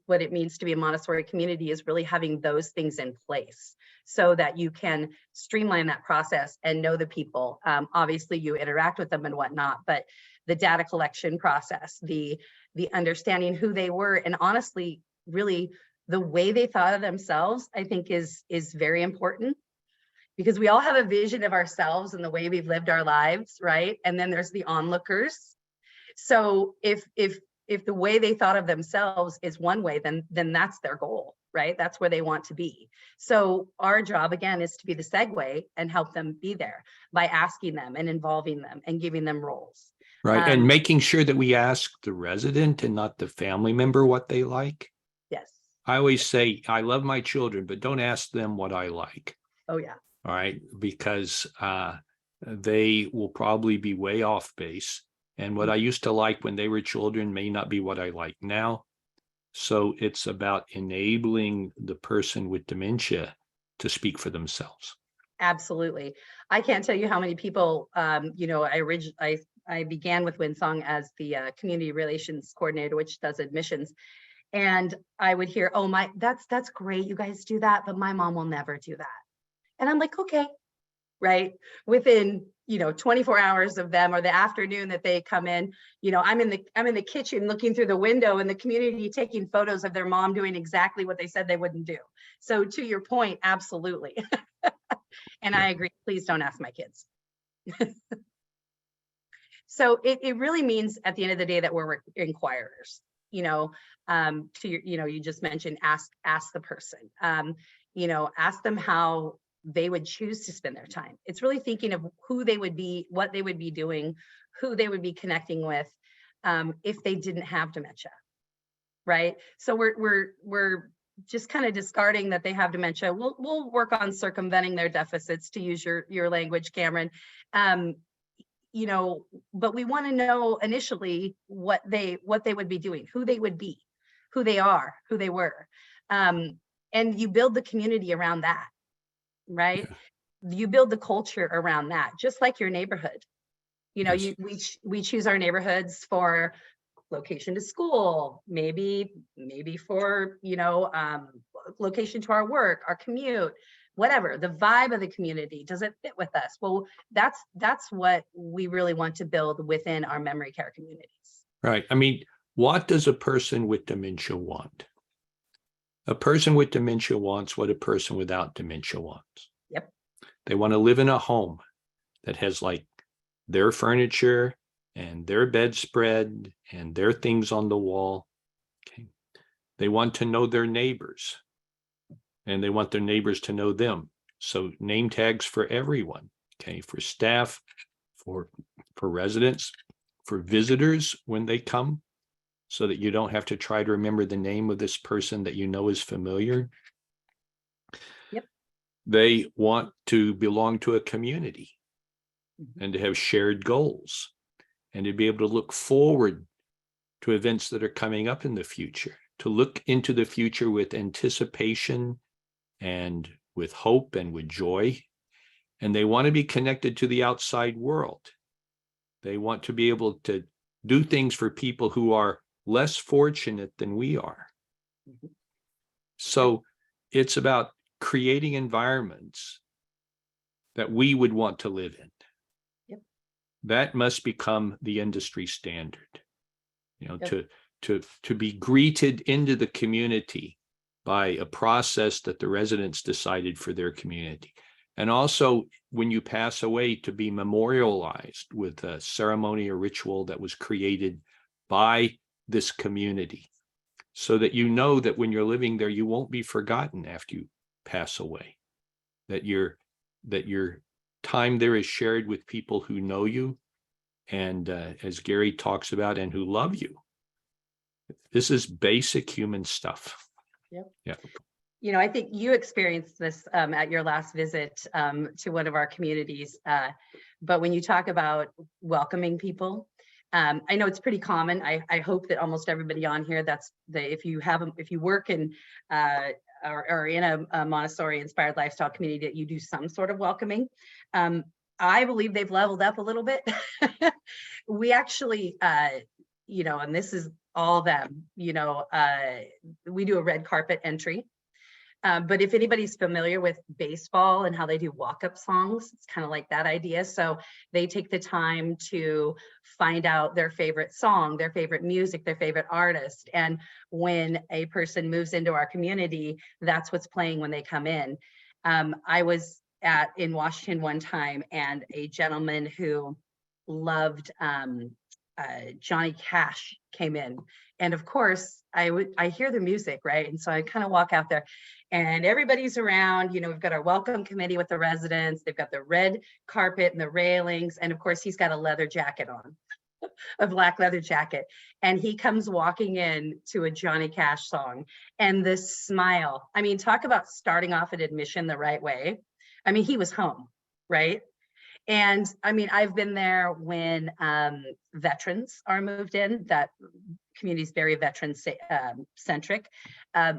what it means to be a Montessori community is really having those things in place so that you can streamline that process and know the people. Obviously you interact with them and whatnot, but the data collection process, the understanding who they were, and honestly, really the way they thought of themselves, I think is very important. Because we all have a vision of ourselves and the way we've lived our lives, right? And then there's the onlookers. So if the way they thought of themselves is one way, then that's their goal, right? That's where they want to be. So our job, again, is to be the segue and help them be there by asking them and involving them and giving them roles. Right. And making sure that we ask the resident and not the family member what they like. Yes. I always say, I love my children, but don't ask them what I like. Oh, yeah. All right, because they will probably be way off base. And what I used to like when they were children may not be what I like now. So it's about enabling the person with dementia to speak for themselves. Absolutely. I can't tell you how many people, I began with Winsong as the community relations coordinator, which does admissions. And I would hear, oh, that's great. You guys do that, but my mom will never do that. And I'm like, okay, right? Within, 24 hours of them, or the afternoon that they come in, I'm in the kitchen looking through the window in the community, taking photos of their mom doing exactly what they said they wouldn't do. So to your point, absolutely. And I agree, please don't ask my kids. So it really means at the end of the day that we're inquirers, to your, you just mentioned, ask the person, ask them how they would choose to spend their time. It's really thinking of who they would be, what they would be doing, who they would be connecting with if they didn't have dementia, right? So we're just kind of discarding that they have dementia. We'll work on circumventing their deficits, to use your language, Cameron. But we want to know initially what they would be doing, who they would be, who they are, who they were, and you build the community around that. Right? Yeah. You build the culture around that, just like your neighborhood. Yes. We choose our neighborhoods for location to school, maybe for, location to our work, our commute, whatever, the vibe of the community. Does it fit with us? Well, that's what we really want to build within our memory care communities. Right. I mean, what does a person with dementia want? A person with dementia wants what a person without dementia wants. Yep. They want to live in a home that has like their furniture and their bedspread and their things on the wall. Okay. They want to know their neighbors, and they want their neighbors to know them. So name tags for everyone. Okay, for staff, for residents, for visitors when they come, so that you don't have to try to remember the name of this person that you know is familiar. Yep. They want to belong to a community and to have shared goals and to be able to look forward to events that are coming up in the future, to look into the future with anticipation and with hope and with joy. And they want to be connected to the outside world. They want to be able to do things for people who are less fortunate than we are. So it's about creating environments that we would want to live in. Yep. That must become the industry standard, Yep. to be greeted into the community by a process that the residents decided for their community. And also, when you pass away, to be memorialized with a ceremony or ritual that was created by this community, so that you know that when you're living there, you won't be forgotten after you pass away, that your time there is shared with people who know you, and as Gary talks about, and who love you. This is basic human stuff. Yep. Yeah. You know, I think you experienced this at your last visit to one of our communities. But when you talk about welcoming people, I know it's pretty common. I hope that almost everybody on here, if you work in or in a Montessori inspired lifestyle community, that you do some sort of welcoming. I believe they've leveled up a little bit. We actually, you know, and this is all them, you know, we do a red carpet entry. But if anybody's familiar with baseball and how they do walk-up songs, it's kind of like that idea. So they take the time to find out their favorite song, their favorite music, their favorite artist. And when a person moves into our community, that's what's playing when they come in. I was in Washington one time, and a gentleman who loved Johnny Cash came in. And of course, I hear the music, right? And so I kind of walk out there, and everybody's around. You know, we've got our welcome committee with the residents. They've got the red carpet and the railings. And of course, he's got a leather jacket on, a black leather jacket. And he comes walking in to a Johnny Cash song, and the smile. I mean, talk about starting off an admission the right way. I mean, he was home, right? And I mean, I've been there when veterans are moved in. That community is very veteran centric.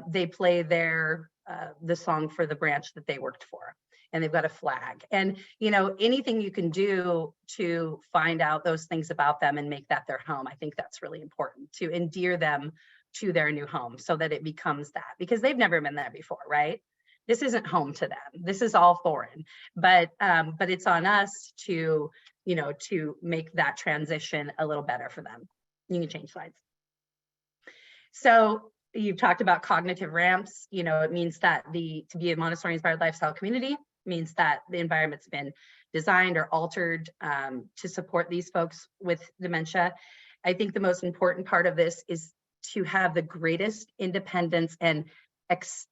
They play the song for the branch that they worked for, and they've got a flag. And you know, anything you can do to find out those things about them and make that their home, I think that's really important, to endear them to their new home, so that it becomes that, because they've never been there before, right? This isn't home to them. This is all foreign, but it's on us to, you know, to make that transition a little better for them. You can change slides. So you've talked about cognitive ramps. You know, it means that to be a Montessori inspired lifestyle community means that the environment's been designed or altered to support these folks with dementia. I think the most important part of this is to have the greatest independence and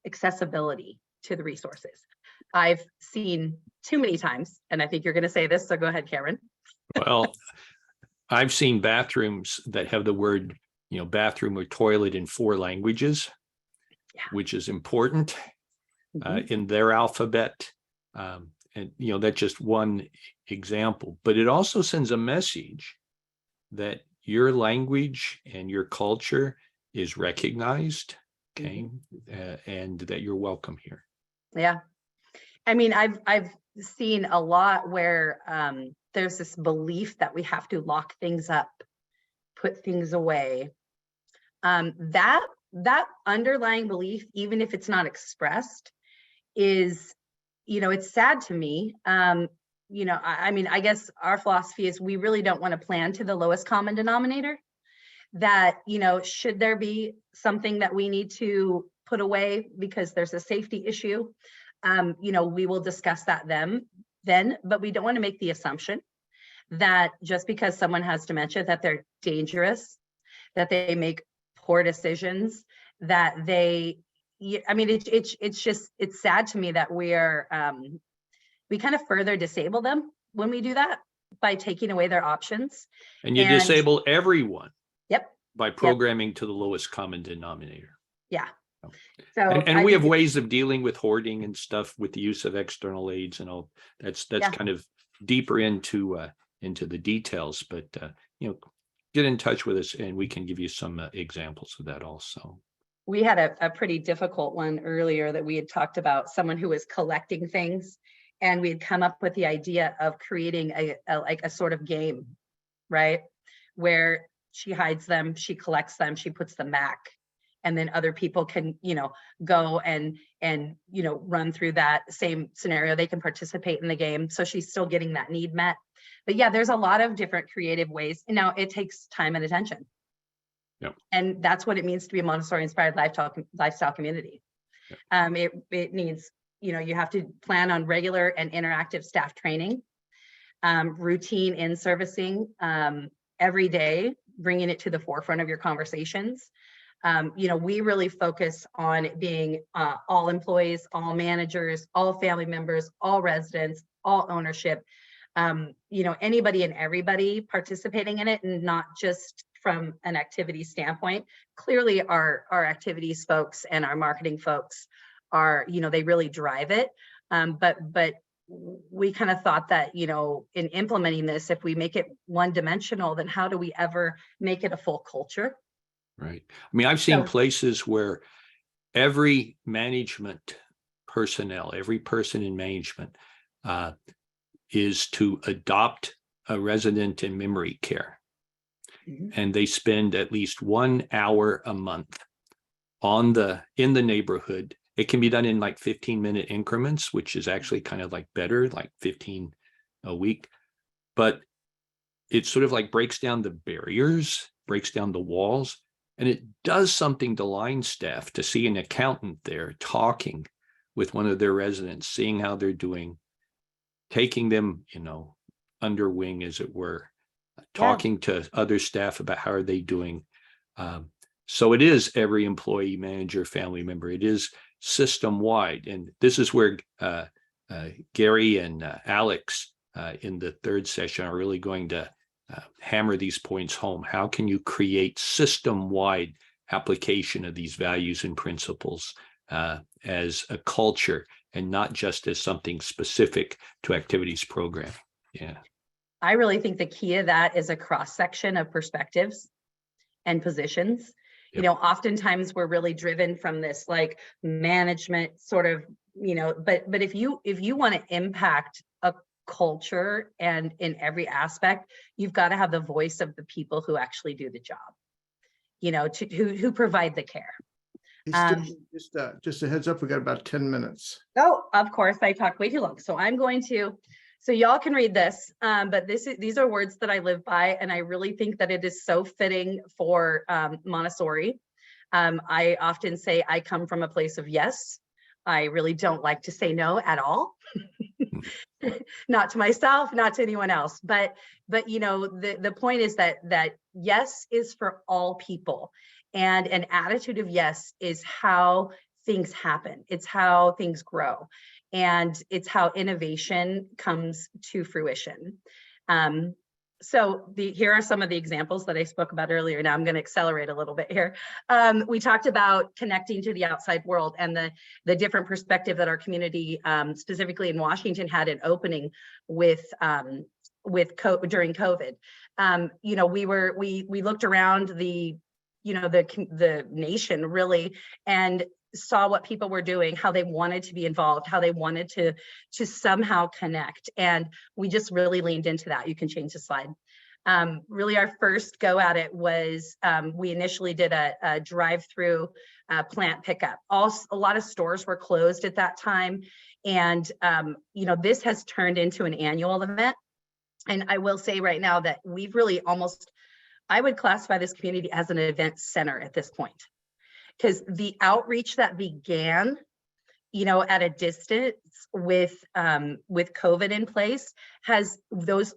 accessibility to the resources. I've seen too many times, and I think you're going to say this, so go ahead, Cameron. Well, I've seen bathrooms that have the word, you know, bathroom or toilet in 4 languages, which is important in their alphabet. And, you know, that's just one example, but it also sends a message that your language and your culture is recognized, okay, and that you're welcome here. Yeah. I mean, I've seen a lot where there's this belief that we have to lock things up, put things away. That underlying belief, even if it's not expressed, is, you know, it's sad to me. You know, I mean, I guess our philosophy is we really don't want to plan to the lowest common denominator. That, you know, should there be something that we need to put away because there's a safety issue, you know, we will discuss that then, but we don't want to make the assumption that just because someone has dementia, that they're dangerous, that they make poor decisions, that they, I mean, it's sad to me that we kind of further disable them when we do that by taking away their options. And you disable everyone. Yep. By programming to the lowest common denominator. Yeah. So and we have ways of dealing with hoarding and stuff with the use of external aids and all. That's kind of deeper into the details, but you know, get in touch with us and we can give you some examples of that also. We had a pretty difficult one earlier that we had talked about, someone who was collecting things, and we had come up with the idea of creating a sort of game, right? Where she hides them, she collects them, she puts them back, and then other people can, you know, go and you know, run through that same scenario. They can participate in the game, so she's still getting that need met. But yeah, there's a lot of different creative ways. Now it takes time and attention. Yep. And that's what it means to be a Montessori inspired lifestyle community. Yep. It needs, you have to plan on regular and interactive staff training, routine in servicing every day, bringing it to the forefront of your conversations. We really focus on it being all employees, all managers, all family members, all residents, all ownership, anybody and everybody participating in it, and not just from an activity standpoint. Clearly our activities folks and our marketing folks are, they really drive it. But we kind of thought that, in implementing this, if we make it one dimensional, then how do we ever make it a full culture? Right. I mean, I've seen So- places where every management personnel, every person in management is to adopt a resident in memory care. Mhm. And they spend at least 1 hour a month in the neighborhood. It can be done in like 15-minute increments, which is actually kind of like better, like 15 a week. But it sort of like breaks down the barriers, breaks down the walls. And it does something to line staff to see an accountant there talking with one of their residents, seeing how they're doing, taking them, under wing, as it were, talking to other staff about how are they doing. So it is every employee, manager, family member. It is system wide. And this is where Gary and Alex in the third session are really going to hammer these points home. How can you create system-wide application of these values and principles as a culture, and not just as something specific to activities program? Yeah. I really think the key of that is a cross-section of perspectives and positions. Yep. Oftentimes we're really driven from this like management sort of, but if you want to impact a culture and in every aspect, you've got to have the voice of the people who actually do the job, who provide the care. Just a heads up, we got about 10 minutes. Oh, of course, I talked way too long. So I'm going to, so y'all can read this, but these are words that I live by, and I really think that it is so fitting for Montessori. I often say I come from a place of yes. I really don't like to say no at all. Not to myself, not to anyone else. But the point is that yes is for all people. And an attitude of yes is how things happen. It's how things grow. And it's how innovation comes to fruition. So here are some of the examples that I spoke about earlier. Now I'm going to accelerate a little bit here. We talked about connecting to the outside world and the different perspective that our community, specifically in Washington, had an opening with during COVID. We looked around the nation really, and saw what people were doing, how they wanted to be involved, how they wanted to somehow connect. And we just really leaned into that. You can change the slide. Really our first go at it was, we initially did a drive-through plant pickup. A lot of stores were closed at that time. And, this has turned into an annual event. And I will say right now that we've really I would classify this community as an event center at this point. Because the outreach that began, at a distance with COVID in place,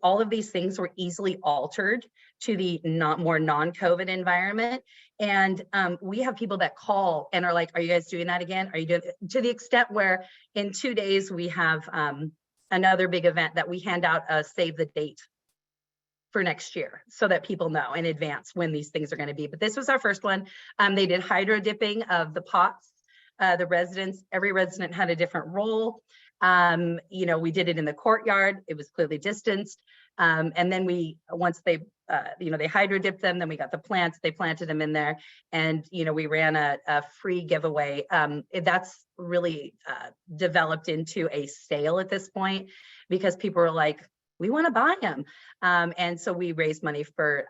all of these things were easily altered to the more non-COVID environment. And we have people that call and are like, "Are you guys doing that again? Are you doing?" To the extent where in 2 days we have another big event that we hand out a save the date for next year, so that people know in advance when these things are going to be. But this was our first one. They did hydro dipping of the pots. Every resident had a different role. We did it in the courtyard. It was clearly distanced. And then once they hydro dipped them, then we got the plants, they planted them in there. And, we ran a free giveaway. That's really developed into a sale at this point, because people were like, we want to buy them. And so we raised money for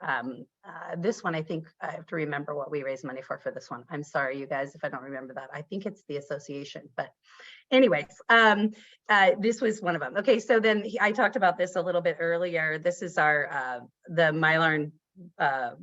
this one. I think I have to remember what we raised money for this one. I'm sorry, you guys, if I don't remember that. I think it's the association, but anyways, this was one of them. Okay, so then I talked about this a little bit earlier. This is our the Mylar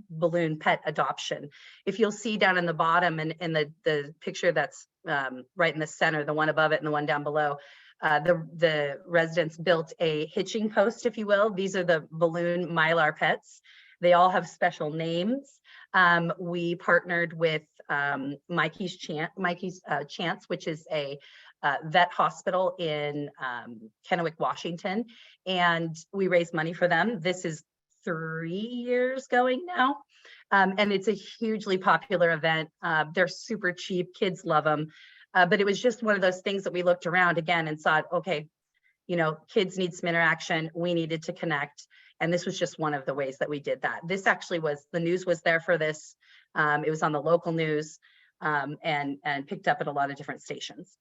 balloon pet adoption. If you'll see down in the bottom and in the picture that's right in the center, the one above it and the one down below, the residents built a hitching post, if you will. These are the balloon Mylar pets. They all have special names. We partnered with Mikey's Chance, which is a vet hospital in Kennewick, Washington, and we raised money for them. This is 3 years going now, and it's a hugely popular event. They're super cheap, kids love them, but it was just one of those things that we looked around again and thought, okay, you know, kids need some interaction, we needed to connect, and this was just one of the ways that we did that. This actually was, the news was there for this. It was on the local news, and picked up at a lot of different stations.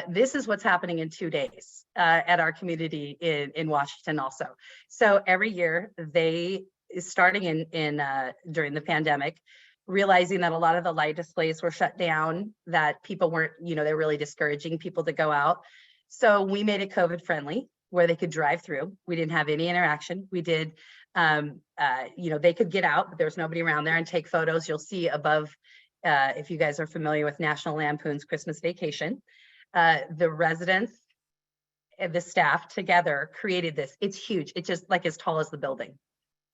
This is what's happening in 2 days at our community in Washington also. So every year, they, starting during the pandemic, realizing that a lot of the light displays were shut down, that people weren't, you know, they're really discouraging people to go out. So we made it COVID friendly, where they could drive through. We didn't have any interaction. We did, you know, they could get out, but there's nobody around there, and take photos. You'll see above, if you guys are familiar with National Lampoon's Christmas Vacation, the residents and the staff together created this. It's huge. It's just like as tall as the building.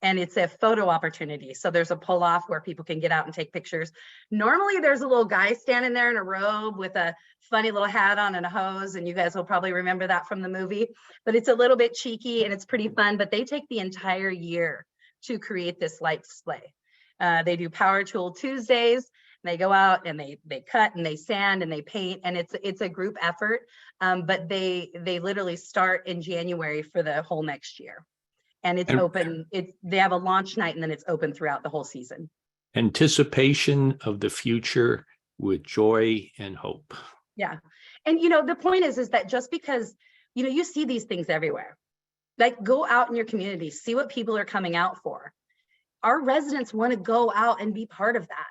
And it's a photo opportunity. So there's a pull off where people can get out and take pictures. Normally there's a little guy standing there in a robe with a funny little hat on and a hose. And you guys will probably remember that from the movie, but it's a little bit cheeky and it's pretty fun, but they take the entire year to create this light display. They do Power Tool Tuesdays. They go out and they cut and they sand and they paint, and it's a group effort. But they literally start in January for the whole next year. And it's open. They have a launch night, and then it's open throughout the whole season. Anticipation of the future with joy and hope. Yeah. And, you know, the point is that just because, you know, you see these things everywhere, like go out in your community, see what people are coming out for. Our residents want to go out and be part of that.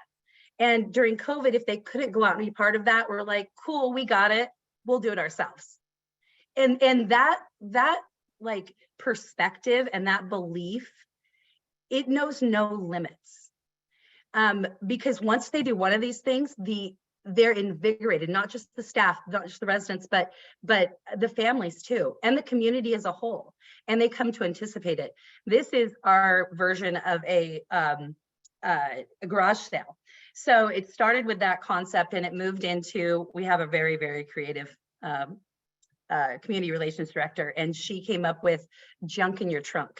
And during COVID, if they couldn't go out and be part of that, we're like, cool, we got it. We'll do it ourselves. And that like perspective and that belief, it knows no limits. Because once they do one of these things, they're invigorated, not just the staff, not just the residents, but the families too, and the community as a whole. And they come to anticipate it. This is our version of a garage sale. So it started with that concept, and it moved into, we have a very, very creative community relations director, and she came up with junk in your trunk.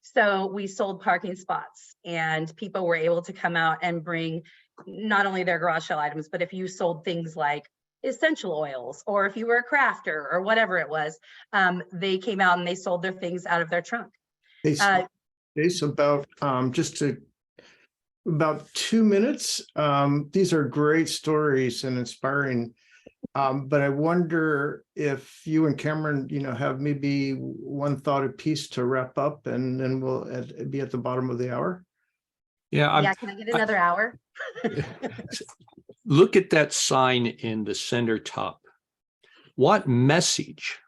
So we sold parking spots, and people were able to come out and bring not only their garage sale items, but if you sold things like essential oils, or if you were a crafter or whatever it was, they came out and they sold their things out of their trunk. It's about 2 minutes. These are great stories and inspiring. But I wonder if you and Cameron, you know, have maybe one thought apiece to wrap up, and then we'll be at the bottom of the hour. Yeah. Can I get another hour? Look at that sign in the center top. What message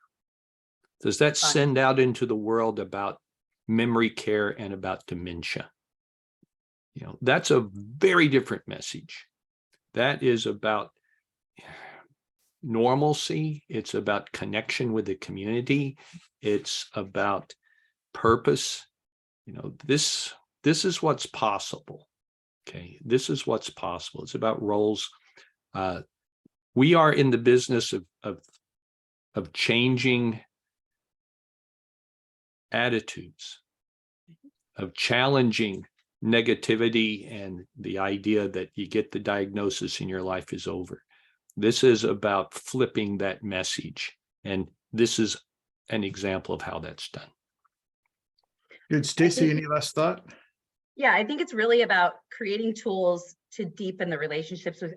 does that send out into the world about memory care and about dementia? You know, that's a very different message. That is about normalcy. It's about connection with the community. It's about purpose. You know, this is what's possible. Okay, this is what's possible. It's about roles. We are in the business of changing attitudes, of challenging negativity and the idea that you get the diagnosis and your life is over. This is about flipping that message. And this is an example of how that's done. Good. Stacy, any last thought? Yeah, I think it's really about creating tools to deepen the relationships with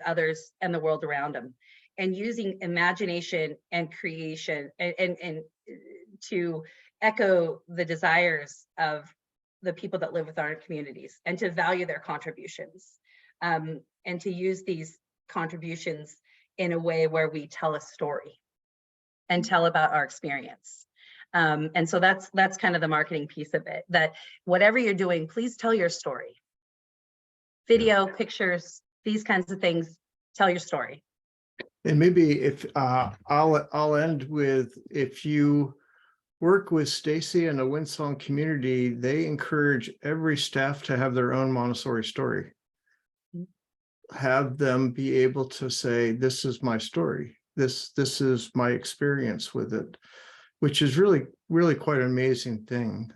others and the world around them, and using imagination and creation and to echo the desires of the people that live with our communities, and to value their contributions, and to use these contributions in a way where we tell a story and tell about our experience. And so that's kind of the marketing piece of it, that whatever you're doing, please tell your story. Video, pictures, these kinds of things, tell your story. And maybe if I'll end with, if you work with Stacy and the Windsong community, they encourage every staff to have their own Montessori story. Have them be able to say, this is my story. This is my experience with it, which is really, really quite an amazing thing.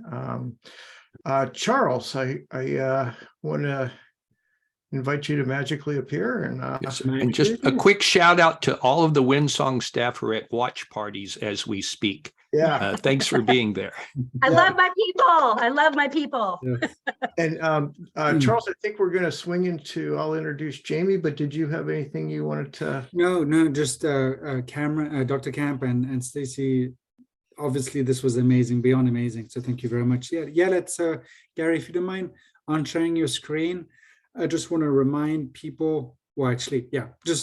Charles, I want to invite you to magically appear And just a quick shout out to all of the Windsong staff who are at watch parties as we speak. yeah. Thanks for being there. I love my people. I love my people. Yes. And Charles, I think we're going to swing into, I'll introduce Jamie, but did you have anything you wanted to? No, just Cameron, Dr. Camp and Stacy. Obviously, this was amazing, beyond amazing. So thank you very much. Yeah, let's, Gary, if you don't mind, on sharing your screen, I just want to remind people, well, actually, yeah, just